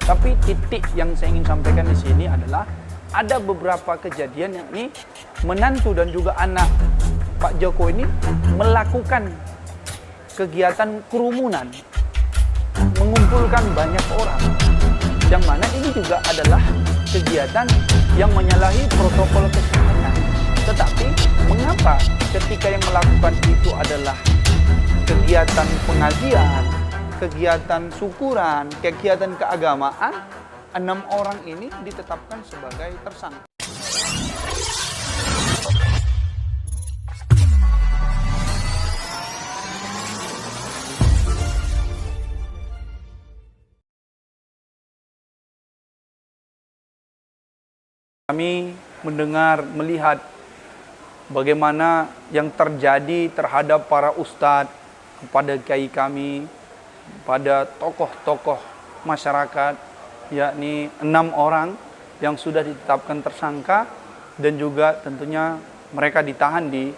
Tapi titik yang saya ingin sampaikan di sini adalah ada beberapa kejadian yang ini menantu dan juga anak Pak Jokowi ini melakukan kegiatan kerumunan, mengumpulkan banyak orang, yang mana ini juga adalah kegiatan yang menyalahi protokol kesehatan. Tetapi mengapa ketika yang melakukan itu adalah kegiatan pengajian, kegiatan syukuran, kegiatan keagamaan, 6 orang ini ditetapkan sebagai tersangka. Kami mendengar, melihat bagaimana yang terjadi terhadap para ustadz, kepada kiai kami, pada tokoh-tokoh masyarakat, yakni 6 orang yang sudah ditetapkan tersangka dan juga tentunya mereka ditahan di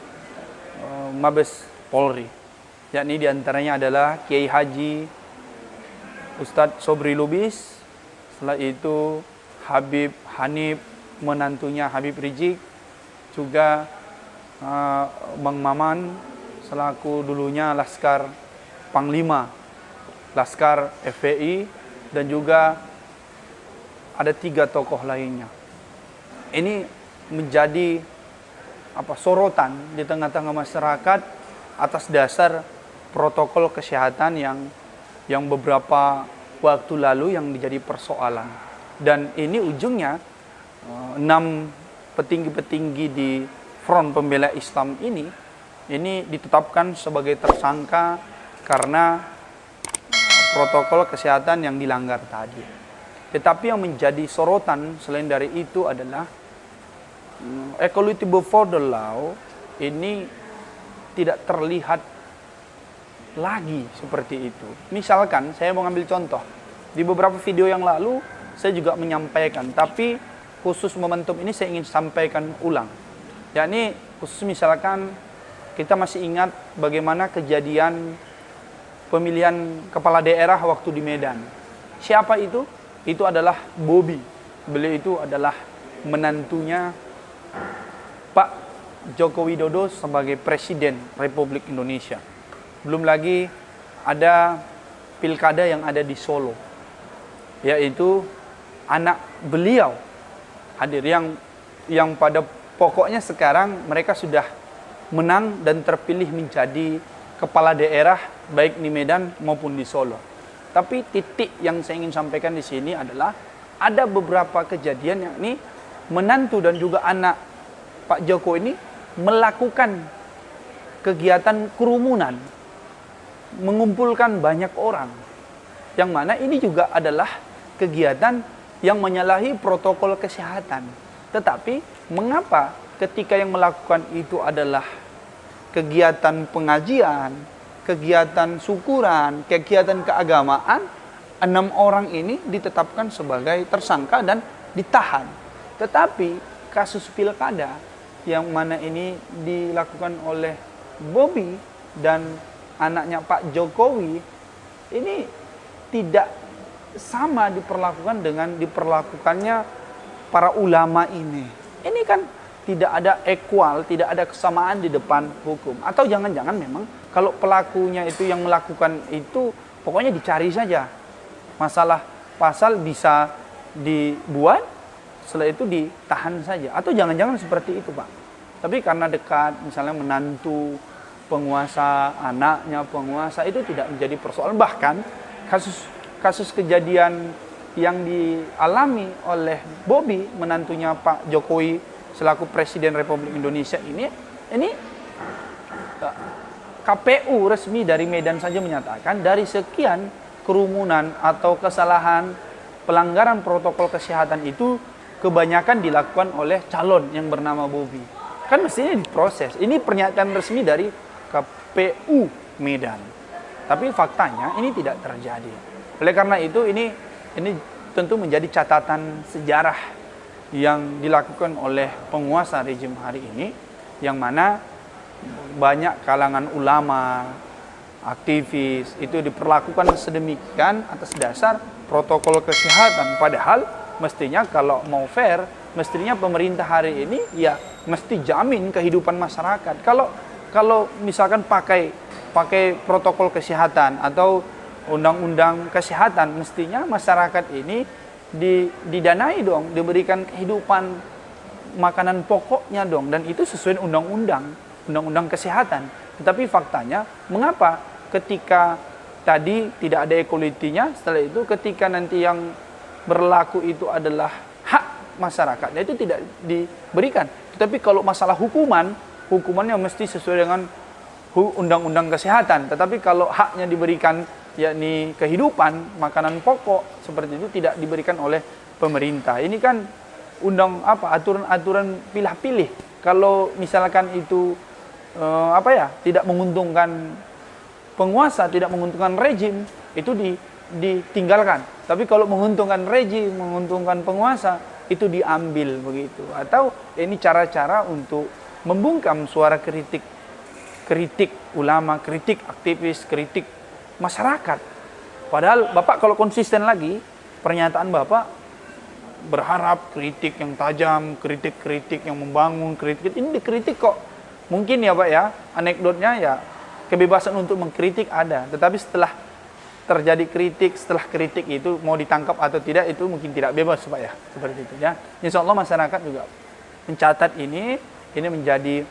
Mabes Polri. Yakni diantaranya adalah Kiai Haji Ustadz Sobri Lubis, setelah itu Habib Hanif, menantunya Habib Rizik, juga Bang Maman selaku dulunya Laskar Panglima Laskar FPI, dan juga ada 3 tokoh lainnya. Ini menjadi sorotan di tengah-tengah masyarakat atas dasar protokol kesehatan yang beberapa waktu lalu yang menjadi persoalan. Dan ini ujungnya 6 petinggi-petinggi di Front Pembela Islam ini ditetapkan sebagai tersangka karena protokol kesehatan yang dilanggar tadi. Tetapi yang menjadi sorotan selain dari itu adalah equality before the law ini tidak terlihat lagi seperti itu. Misalkan saya mau ambil contoh, di beberapa video yang lalu saya juga menyampaikan, tapi khusus momentum ini saya ingin sampaikan ulang. Yakni khusus misalkan kita masih ingat bagaimana kejadian pemilihan kepala daerah waktu di Medan. Siapa itu? Itu adalah Bobi. Beliau itu adalah menantunya Pak Joko Widodo sebagai Presiden Republik Indonesia. Belum lagi ada pilkada yang ada di Solo, yaitu anak beliau hadir, yang pada pokoknya sekarang mereka sudah menang dan terpilih menjadi kepala daerah baik di Medan maupun di Solo. Tapi titik yang saya ingin sampaikan di sini adalah ada beberapa kejadian yang ini menantu dan juga anak Pak Jokowi ini melakukan kegiatan kerumunan, mengumpulkan banyak orang, yang mana ini juga adalah kegiatan yang menyalahi protokol kesehatan. Tetapi mengapa ketika yang melakukan itu adalah kegiatan pengajian, kegiatan syukuran, kegiatan keagamaan, 6 orang ini ditetapkan sebagai tersangka dan ditahan. Tetapi kasus pilkada yang mana ini dilakukan oleh Bobi dan anaknya Pak Jokowi ini tidak sama diperlakukan dengan diperlakukannya para ulama ini. Ini kan tidak ada equal, tidak ada kesamaan di depan hukum. Atau jangan-jangan memang kalau pelakunya itu yang melakukan itu pokoknya dicari saja. Masalah pasal bisa dibuat, setelah itu ditahan saja. Atau jangan-jangan seperti itu, Pak. Tapi karena dekat, misalnya menantu penguasa, anaknya penguasa, itu tidak menjadi persoalan. Bahkan kasus kejadian yang dialami oleh Bobi, menantunya Pak Jokowi selaku Presiden Republik Indonesia ini KPU resmi dari Medan saja menyatakan dari sekian kerumunan atau kesalahan pelanggaran protokol kesehatan itu kebanyakan dilakukan oleh calon yang bernama Bobi. Kan mestinya diproses. Ini pernyataan resmi dari KPU Medan. Tapi faktanya ini tidak terjadi. Oleh karena itu ini tentu menjadi catatan sejarah yang dilakukan oleh penguasa rejim hari ini, yang mana banyak kalangan ulama, aktivis itu diperlakukan sedemikian atas dasar protokol kesehatan. Padahal mestinya kalau mau fair, mestinya pemerintah hari ini ya mesti jamin kehidupan masyarakat. Kalau misalkan pakai protokol kesehatan atau undang-undang kesehatan, mestinya masyarakat ini didanai dong, diberikan kehidupan makanan pokoknya dong, dan itu sesuai undang-undang kesehatan. Tetapi faktanya, mengapa ketika tadi tidak ada equality-nya, setelah itu ketika nanti yang berlaku itu adalah hak masyarakat, itu tidak diberikan. Tetapi kalau masalah hukumannya mesti sesuai dengan undang-undang kesehatan. Tetapi kalau haknya diberikan, yakni kehidupan, makanan pokok, seperti itu tidak diberikan oleh pemerintah. Ini kan aturan-aturan pilih-pilih. Kalau misalkan itu tidak menguntungkan penguasa, tidak menguntungkan rejim, itu ditinggalkan. Tapi kalau menguntungkan rejim, menguntungkan penguasa, itu diambil begitu. Atau ini cara-cara untuk membungkam suara kritik ulama, kritik aktivis, kritik masyarakat. Padahal Bapak kalau konsisten lagi, pernyataan Bapak berharap kritik yang tajam, kritik yang membangun, kritik ini dikritik kok. Mungkin ya Pak ya, anekdotnya ya kebebasan untuk mengkritik ada, tetapi setelah terjadi kritik, setelah kritik itu mau ditangkap atau tidak, itu mungkin tidak bebas Pak ya, seperti itu ya. Insya Allah masyarakat juga mencatat ini menjadi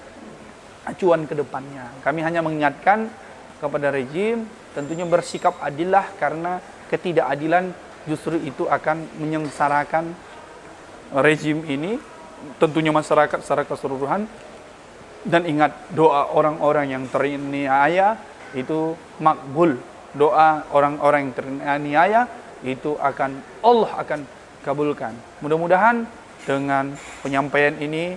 acuan ke depannya. Kami hanya mengingatkan kepada rejim, tentunya bersikap adillah, karena ketidakadilan justru itu akan menyengsarakan rejim ini, tentunya masyarakat secara keseluruhan. Dan ingat, doa orang-orang yang teraniaya itu makbul. Doa orang-orang yang teraniaya itu Allah akan kabulkan. Mudah-mudahan dengan penyampaian ini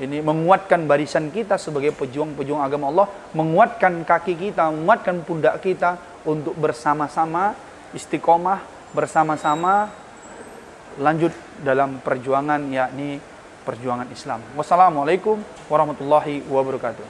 menguatkan barisan kita sebagai pejuang-pejuang agama Allah, menguatkan kaki kita, menguatkan pundak kita untuk bersama-sama istiqomah, bersama-sama lanjut dalam perjuangan, yakni perjuangan Islam. Wassalamualaikum warahmatullahi wabarakatuh.